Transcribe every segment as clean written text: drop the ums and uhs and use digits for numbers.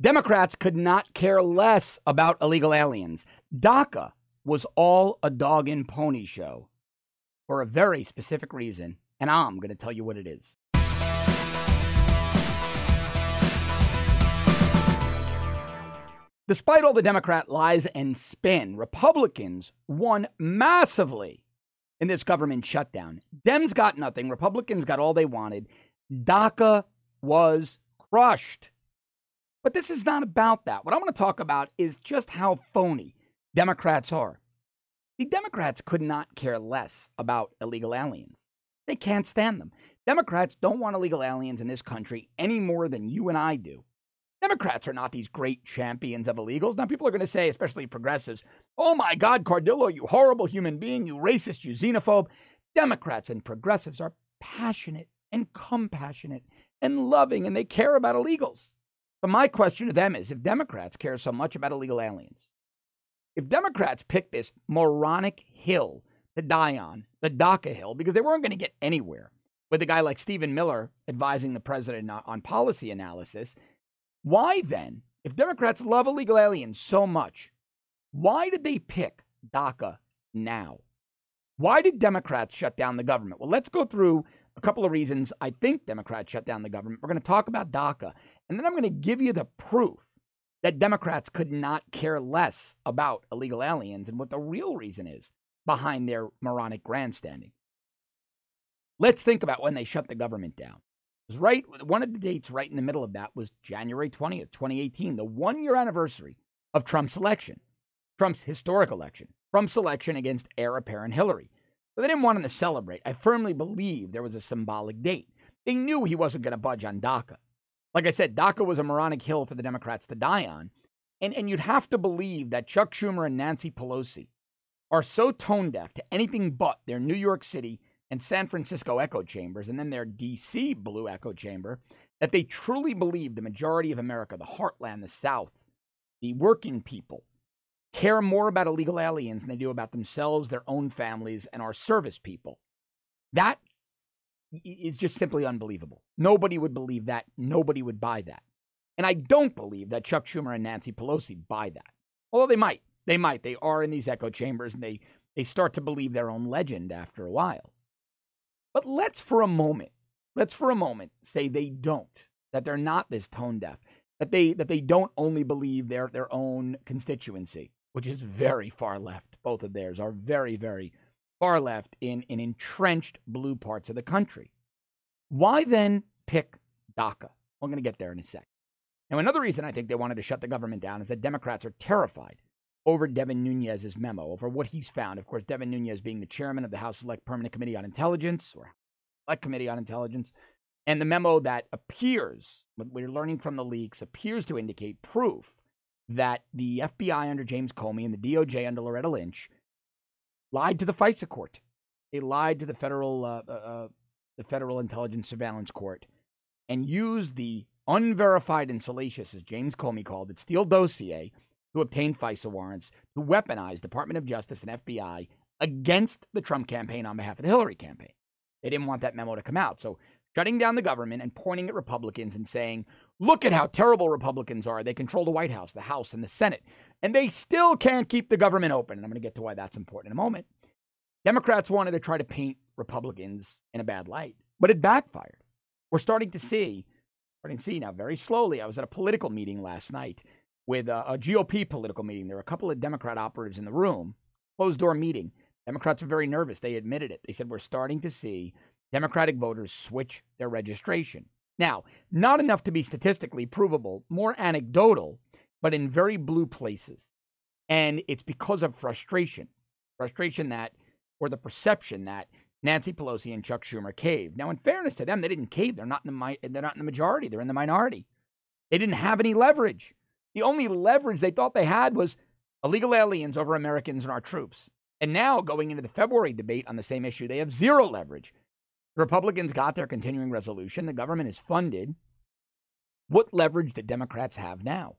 Democrats could not care less about illegal aliens. DACA was all a dog and pony show for a very specific reason, and I'm going to tell you what it is. Despite all the Democrat lies and spin, Republicans won massively in this government shutdown. Dems got nothing. Republicans got all they wanted. DACA was crushed. But this is not about that. What I want to talk about is just how phony Democrats are. The Democrats could not care less about illegal aliens. They can't stand them. Democrats don't want illegal aliens in this country any more than you and I do. Democrats are not these great champions of illegals. Now, people are going to say, especially progressives, oh my God, Cardillo, you horrible human being, you racist, you xenophobe. Democrats and progressives are passionate and compassionate and loving, and they care about illegals. But my question to them is, if Democrats care so much about illegal aliens, if Democrats pick this moronic hill to die on, the DACA hill, because they weren't going to get anywhere with a guy like Stephen Miller advising the president on policy analysis, why then, if Democrats love illegal aliens so much, why did they pick DACA now? Why did Democrats shut down the government? Well, let's go through a couple of reasons I think Democrats shut down the government. We're going to talk about DACA, and then I'm going to give you the proof that Democrats could not care less about illegal aliens and what the real reason is behind their moronic grandstanding. Let's think about when they shut the government down. It was one of the dates right in the middle of that was January 20th, 2018, the one-year anniversary of Trump's election, Trump's historic election, Trump's election against heir apparent Hillary. So they didn't want him to celebrate. I firmly believe there was a symbolic date. They knew he wasn't going to budge on DACA. Like I said, DACA was a moronic hill for the Democrats to die on. And you'd have to believe that Chuck Schumer and Nancy Pelosi are so tone deaf to anything but their New York City and San Francisco echo chambers, and then their D.C. blue echo chamber, that they truly believe the majority of America, the heartland, the South, the working people, care more about illegal aliens than they do about themselves, their own families, and our service people. That is just simply unbelievable. Nobody would believe that. Nobody would buy that. And I don't believe that Chuck Schumer and Nancy Pelosi buy that. Although they might. They might. They are in these echo chambers, and they start to believe their own legend after a while. But let's for a moment say they don't, that they're not this tone deaf, that they don't only believe their own constituency, which is very far left. Both of theirs are very, very far left in entrenched blue parts of the country. Why then pick DACA? I'm going to get there in a sec. Now, another reason I think they wanted to shut the government down is that Democrats are terrified over Devin Nunes's memo, over what he's found. Of course, Devin Nunes being the chairman of the House Select Permanent Committee on Intelligence, or Select Committee on Intelligence, and the memo that appears, what we're learning from the leaks, appears to indicate proof that the FBI under James Comey and the DOJ under Loretta Lynch lied to the FISA court. They lied to the Federal Intelligence Surveillance Court and used the unverified and salacious, as James Comey called it, Steele dossier to obtain FISA warrants, to weaponize Department of Justice and FBI against the Trump campaign on behalf of the Hillary campaign. They didn't want that memo to come out. So shutting down the government and pointing at Republicans and saying, look at how terrible Republicans are. They control the White House, the House, and the Senate, and they still can't keep the government open. And I'm going to get to why that's important in a moment. Democrats wanted to try to paint Republicans in a bad light, but it backfired. We're starting to see now very slowly. I was at a political meeting last night with a GOP political meeting. There were a couple of Democrat operatives in the room, closed door meeting. Democrats are very nervous. They admitted it. They said, we're starting to see Democratic voters switch their registration. Now, not enough to be statistically provable, more anecdotal, but in very blue places. And it's because of frustration that, or the perception that Nancy Pelosi and Chuck Schumer caved. Now, in fairness to them, they didn't cave. They're not in the majority. They're in the minority. They didn't have any leverage. The only leverage they thought they had was illegal aliens over Americans and our troops. And now, going into the February debate on the same issue, they have zero leverage. The Republicans got their continuing resolution. The government is funded. What leverage do Democrats have now?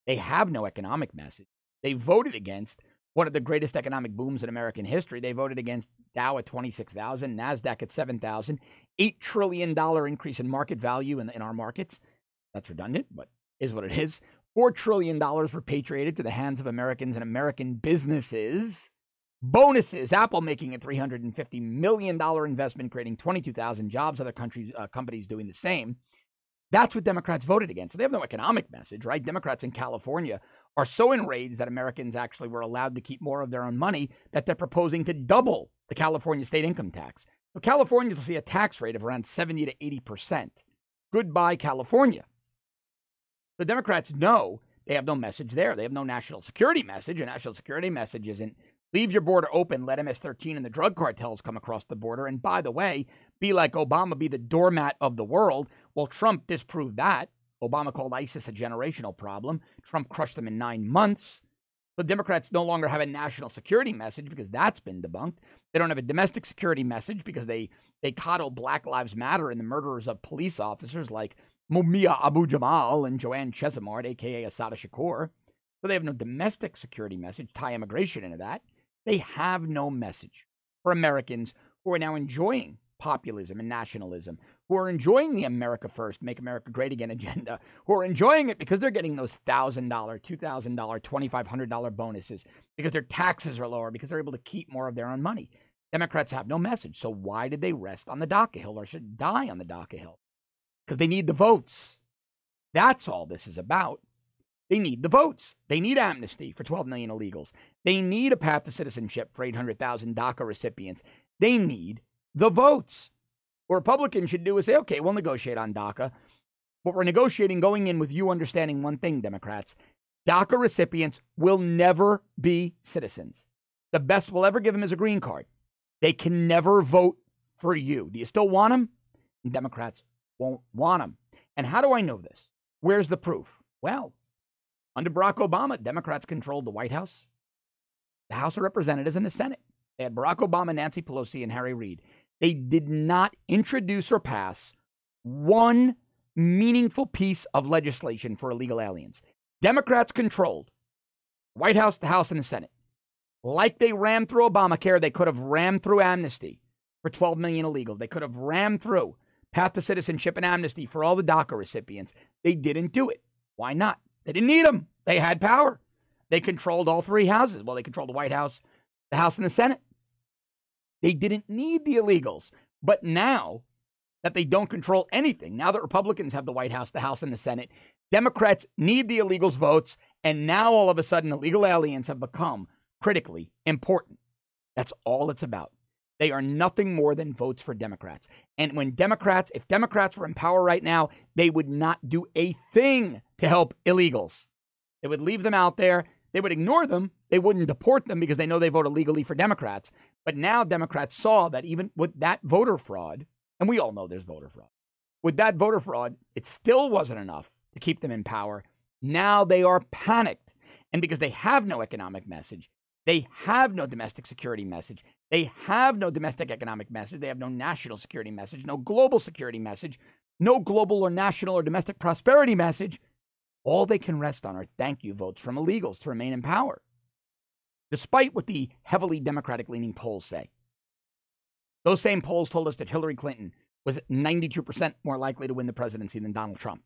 They have no economic message. They voted against one of the greatest economic booms in American history. They voted against Dow at 26,000, NASDAQ at 7,000, $8 trillion increase in market value in our markets. That's redundant, but is what it is. $4 trillion repatriated to the hands of Americans and American businesses. Bonuses, Apple making a $350 million investment, creating 22,000 jobs, other companies doing the same. That's what Democrats voted against. So they have no economic message, right? Democrats in California are so enraged that Americans actually were allowed to keep more of their own money that they're proposing to double the California state income tax. So Californians will see a tax rate of around 70 to 80%. Goodbye, California. The Democrats know they have no message there. They have no national security message. A national security message isn't leave your border open, let MS-13 and the drug cartels come across the border. And by the way, be like Obama, be the doormat of the world. Well, Trump disproved that. Obama called ISIS a generational problem. Trump crushed them in 9 months. The Democrats no longer have a national security message because that's been debunked. They don't have a domestic security message because they coddle Black Lives Matter and the murderers of police officers like Mumia Abu Jamal and Joanne Chesimard, a.k.a. Assata Shakur. So they have no domestic security message. Tie immigration into that. They have no message for Americans who are now enjoying populism and nationalism, who are enjoying the America First, Make America Great Again agenda, who are enjoying it because they're getting those $1,000, $2,000, $2,500 bonuses, because their taxes are lower, because they're able to keep more of their own money. Democrats have no message. So why did they rest on the DACA Hill or should die on the DACA Hill? Because they need the votes. That's all this is about. They need the votes. They need amnesty for 12 million illegals. They need a path to citizenship for 800,000 DACA recipients. They need the votes. What Republicans should do is say, okay, we'll negotiate on DACA. But we're negotiating going in with you understanding one thing, Democrats. DACA recipients will never be citizens. The best we'll ever give them is a green card. They can never vote for you. Do you still want them? Democrats won't want them. And how do I know this? Where's the proof? Well, under Barack Obama, Democrats controlled the White House, the House of Representatives, and the Senate. They had Barack Obama, Nancy Pelosi, and Harry Reid. They did not introduce or pass one meaningful piece of legislation for illegal aliens. Democrats controlled the White House, the House, and the Senate. Like they rammed through Obamacare, they could have rammed through amnesty for 12 million illegals. They could have rammed through path to citizenship and amnesty for all the DACA recipients. They didn't do it. Why not? They didn't need them. They had power. They controlled all three houses. Well, they controlled the White House, the House, and the Senate. They didn't need the illegals. But now that they don't control anything, now that Republicans have the White House, the House, and the Senate, Democrats need the illegals' votes. And now all of a sudden, illegal aliens have become critically important. That's all it's about. They are nothing more than votes for Democrats. And if Democrats were in power right now, they would not do a thing to help illegals. They would leave them out there. They would ignore them. They wouldn't deport them because they know they vote illegally for Democrats. But now Democrats saw that even with that voter fraud, and we all know there's voter fraud, with that voter fraud, it still wasn't enough to keep them in power. Now they are panicked. And because they have no economic message, they have no domestic security message, they have no domestic economic message, they have no national security message, no global security message, no global or national or domestic prosperity message, all they can rest on are thank you votes from illegals to remain in power, despite what the heavily Democratic-leaning polls say. Those same polls told us that Hillary Clinton was 92% more likely to win the presidency than Donald Trump.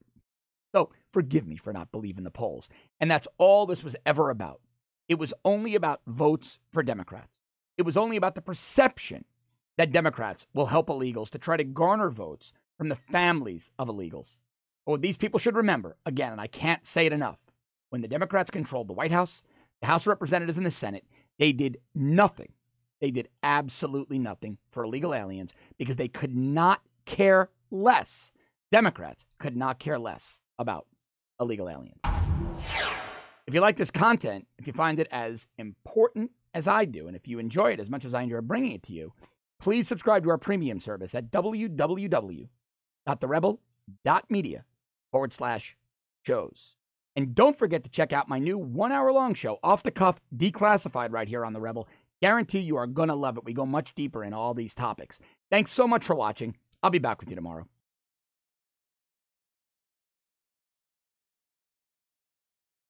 So forgive me for not believing the polls. And that's all this was ever about. It was only about votes for Democrats. It was only about the perception that Democrats will help illegals to try to garner votes from the families of illegals. But what these people should remember, again, and I can't say it enough, when the Democrats controlled the White House, the House of Representatives, and the Senate, they did nothing. They did absolutely nothing for illegal aliens because they could not care less. Democrats could not care less about illegal aliens. If you like this content, if you find it as important as I do, and if you enjoy it as much as I enjoy bringing it to you, please subscribe to our premium service at www.therebel.media/shows. And don't forget to check out my new 1 hour long show, Off the Cuff, Declassified, right here on The Rebel. Guarantee you are going to love it. We go much deeper in all these topics. Thanks so much for watching. I'll be back with you tomorrow.